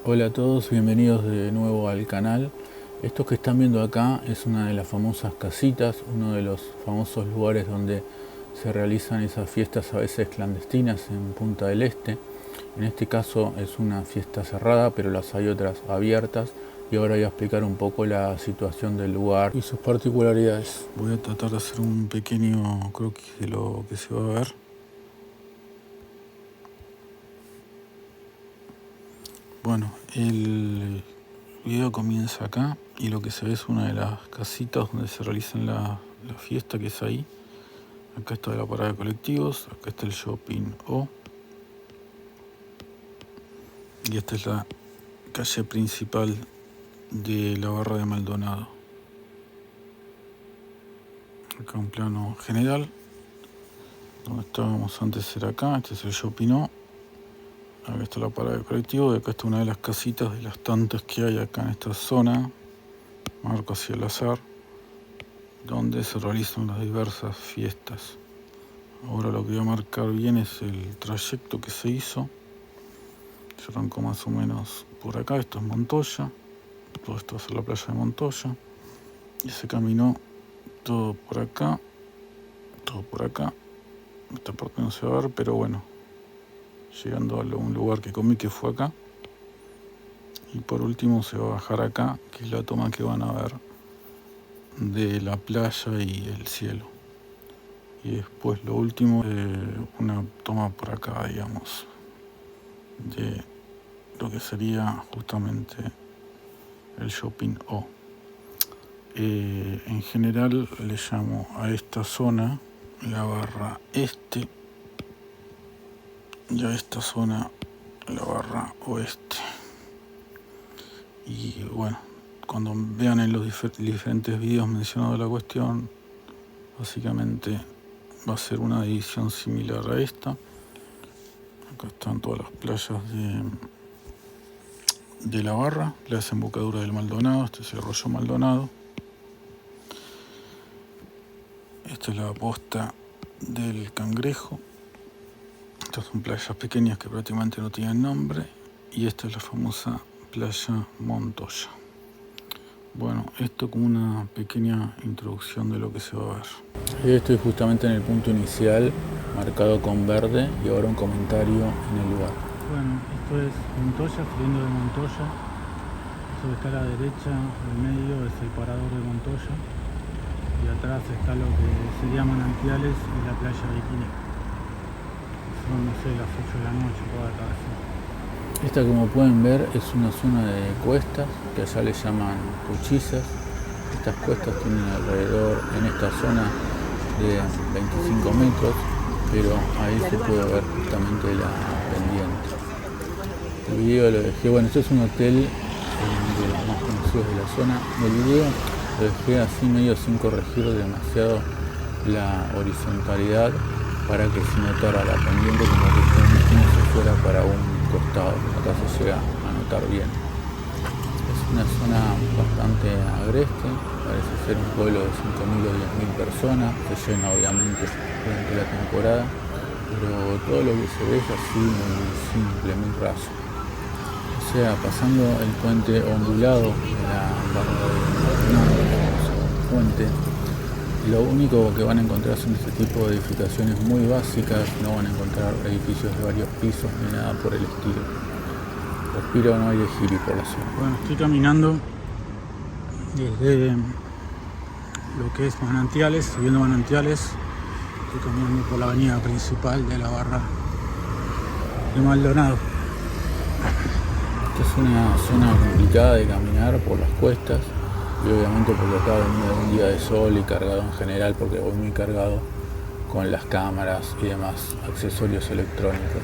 Hola a todos, bienvenidos de nuevo al canal. Esto que están viendo acá es una de las famosas casitas, uno de los famosos lugares donde se realizan esas fiestas a veces clandestinas en Punta del Este. En este caso es una fiesta cerrada, pero las hay otras abiertas. Y ahora voy a explicar un poco la situación del lugar y sus particularidades. Voy a tratar de hacer un pequeño croquis de lo que se va a ver. Bueno, el video comienza acá y lo que se ve es una de las casitas donde se realizan la fiesta, que es ahí. Acá está la parada de colectivos, acá está el shopping O. Y esta es la calle principal de la Barra de Maldonado. Acá un plano general. Donde estábamos antes era acá, este es el shopping O. Acá está la parada de colectivos y acá está una de las casitas de las tantas que hay acá en esta zona. Marco hacia el azar, donde se realizan las diversas fiestas. Ahora lo que voy a marcar bien es el trayecto que se hizo. Se arrancó más o menos por acá, esto es Montoya, todo esto va a ser la playa de Montoya, y se caminó todo por acá, esta parte no se va a ver, pero bueno, llegando a un lugar que comí, que fue acá, y por último se va a bajar acá, que es la toma que van a ver de la playa y el cielo. Y después lo último, una toma por acá, digamos, de lo que sería justamente el shopping O. En general le llamo a esta zona la barra este y a esta zona la barra oeste. Y bueno, cuando vean en los diferentes videos mencionados la cuestión, básicamente va a ser una división similar a esta. Acá están todas las playas de la barra, la desembocadura del Maldonado, este es el Arroyo Maldonado. Esta es la posta del Cangrejo. Estas son playas pequeñas que prácticamente no tienen nombre. Y esta es la famosa playa Montoya. Bueno, esto como una pequeña introducción de lo que se va a ver. Estoy justamente en el punto inicial, marcado con verde, y ahora un comentario en el lugar. Bueno, esto es Montoya, saliendo de Montoya. Eso que está a la derecha, del medio, es el parador de Montoya. Y atrás está lo que sería Manantiales y la playa Bikini. Son, no sé, las 8 de la noche, toda la tarde. Esta, como pueden ver, es una zona de cuestas que allá le llaman cuchizas. Estas cuestas tienen alrededor, en esta zona, de 25 metros, pero ahí se puede ver justamente la pendiente. El video lo dejé, bueno, este es un hotel de los más conocidos de la zona. El video lo dejé así medio sin corregir demasiado la horizontalidad para que se notara la pendiente como que se fuera para un costado. Acá se llega a notar bien. Es una zona bastante agreste, parece ser un pueblo de 5.000 o 10.000 personas, se llena obviamente durante la temporada, pero todo lo que se ve es así muy simple, muy raso. O sea, pasando el puente ondulado de la barra de puente, lo único que van a encontrar son este tipo de edificaciones muy básicas, no van a encontrar edificios de varios pisos ni nada por el estilo. Respiro, no hay de giri por la zona. Bueno, estoy caminando desde lo que es Manantiales, subiendo Manantiales. Estoy caminando por la avenida principal de la barra de Maldonado. Esta es una zona complicada de caminar por las cuestas. Y obviamente porque acá venía de un día de sol y cargado en general, porque voy muy cargado con las cámaras y demás accesorios electrónicos.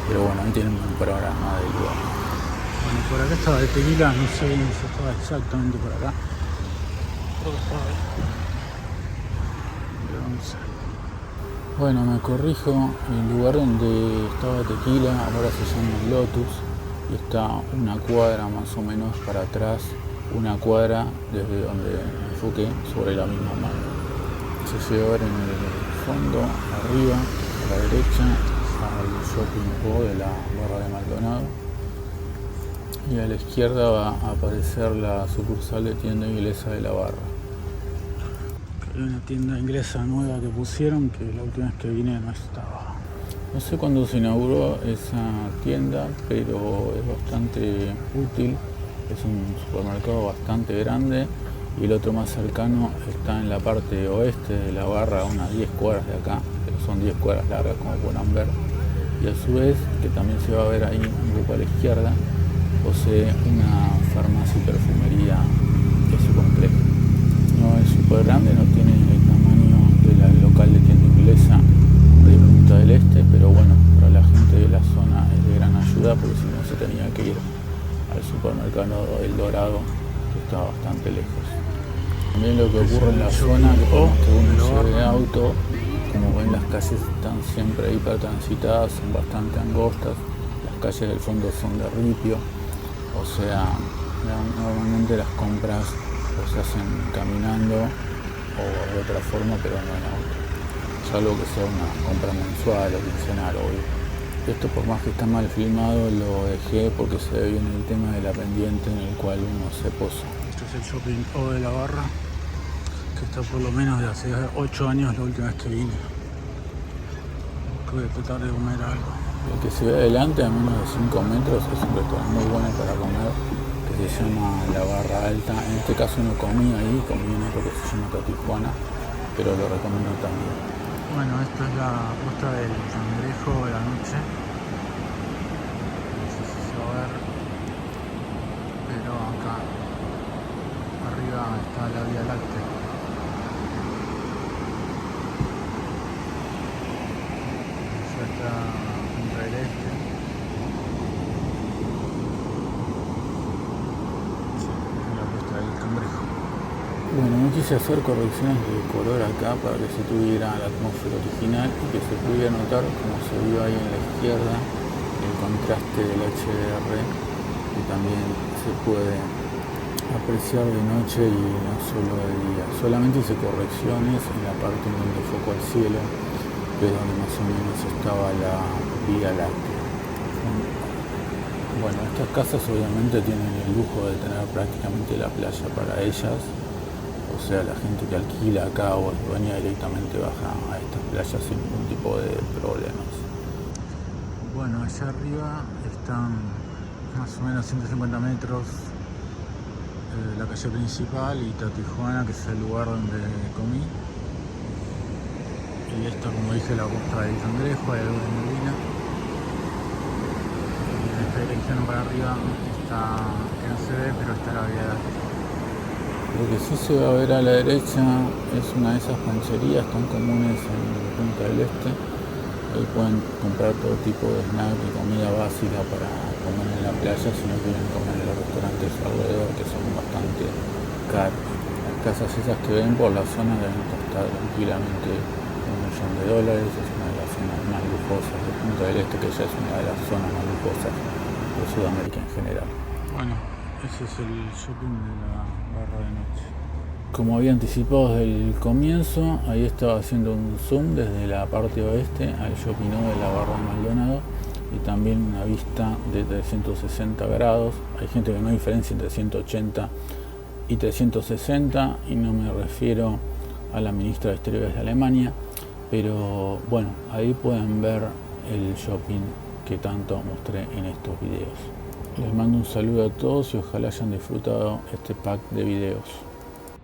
Pero bueno, ahí tienen un panorama del lugar. Bueno, por acá estaba el Tequila, no sé bien si estaba exactamente por acá. Creo que estaba ahí. Bueno, me corrijo, el lugar donde estaba Tequila ahora se llama Lotus y está una cuadra más o menos para atrás, una cuadra desde donde enfoqué sobre la misma mano. Se llega a ver en el fondo, arriba, a la derecha, al shopping O de la barra de Maldonado. y a la izquierda va a aparecer la sucursal de tienda inglesa de la Barra. Hay una tienda inglesa nueva que pusieron que la última vez que vine no estaba. No sé cuándo se inauguró esa tienda, pero es bastante útil. Es un supermercado bastante grande y el otro más cercano está en la parte oeste de la Barra, a unas 10 cuadras de acá, pero son 10 cuadras largas como podrán ver. Y a su vez, que también se va a ver ahí un poco a la izquierda, posee una farmacia y perfumería de su complejo. No es súper grande, no tiene el tamaño del local de tienda inglesa de Punta del Este, pero bueno, para la gente de la zona es de gran ayuda porque si no se tenía que ir al supermercado El Dorado, que está bastante lejos. También lo que ocurre en la zona, que por más que uno lleve de auto, como ven, las calles están siempre hiper transitadas, son bastante angostas, las calles del fondo son de ripio, o sea, normalmente las compras se hacen caminando o de otra forma, pero no en auto, salvo que sea una compra mensual o quincenal, obvio. Esto, por más que está mal filmado, lo dejé porque se ve bien el tema de la pendiente en el cual uno se posa. Este es el shopping O de la Barra, que está por lo menos de hace 8 años la última vez que vine. Voy a tratar de comer algo. El que se ve adelante, a menos de 5 metros, es un restaurante muy bueno para comer, que se llama La Barra Alta. En este caso no comí ahí, comí en otro que se llama Tijuana, pero lo recomiendo también. Bueno, esta es la costa del Cangrejo de la noche. No sé si se va a ver, pero acá arriba está la Vía Láctea. Ya está Punta del Este. Sí, es la costa del Cangrejo. Bueno, no quise hacer correcciones de color acá para que se tuviera la atmósfera original y que se pudiera notar, como se vio ahí en la izquierda, el contraste del HDR, que también se puede apreciar de noche y no solo de día. Solamente hice correcciones en la parte en donde foco al cielo, que es donde más o menos estaba la Vía Láctea. Bueno, estas casas obviamente tienen el lujo de tener prácticamente la playa para ellas. O sea, la gente que alquila acá o dueña directamente baja a estas playas sin ningún tipo de problemas. Bueno, allá arriba están más o menos 150 metros la calle principal y Tijuana, que es el lugar donde comí. Y esto, como dije, la costa del Cangrejo, de la Molina. Y en esta dirección para arriba está, que no se ve, pero está la Vía Láctea. Lo que sí se va a ver a la derecha es una de esas pancherías tan comunes en Punta del Este. Ahí pueden comprar todo tipo de snack y comida básica para comer en la playa si no quieren comer en los restaurantes alrededor, que son bastante caros. Las casas esas que ven por la zona deben costar tranquilamente $1.000.000. Es una de las zonas más lujosas de Punta del Este, que ya es una de las zonas más lujosas de Sudamérica en general. Bueno, ese es el shopping de la Barra de noche. Como había anticipado desde el comienzo, ahí estaba haciendo un zoom desde la parte oeste al shopping de la Barra de Maldonado y también una vista de 360 grados. Hay gente que no diferencia entre 180 y 360 y no me refiero a la ministra de Exteriores de Alemania, pero bueno, ahí pueden ver el shopping que tanto mostré en estos videos. Les mando un saludo a todos y ojalá hayan disfrutado este pack de videos.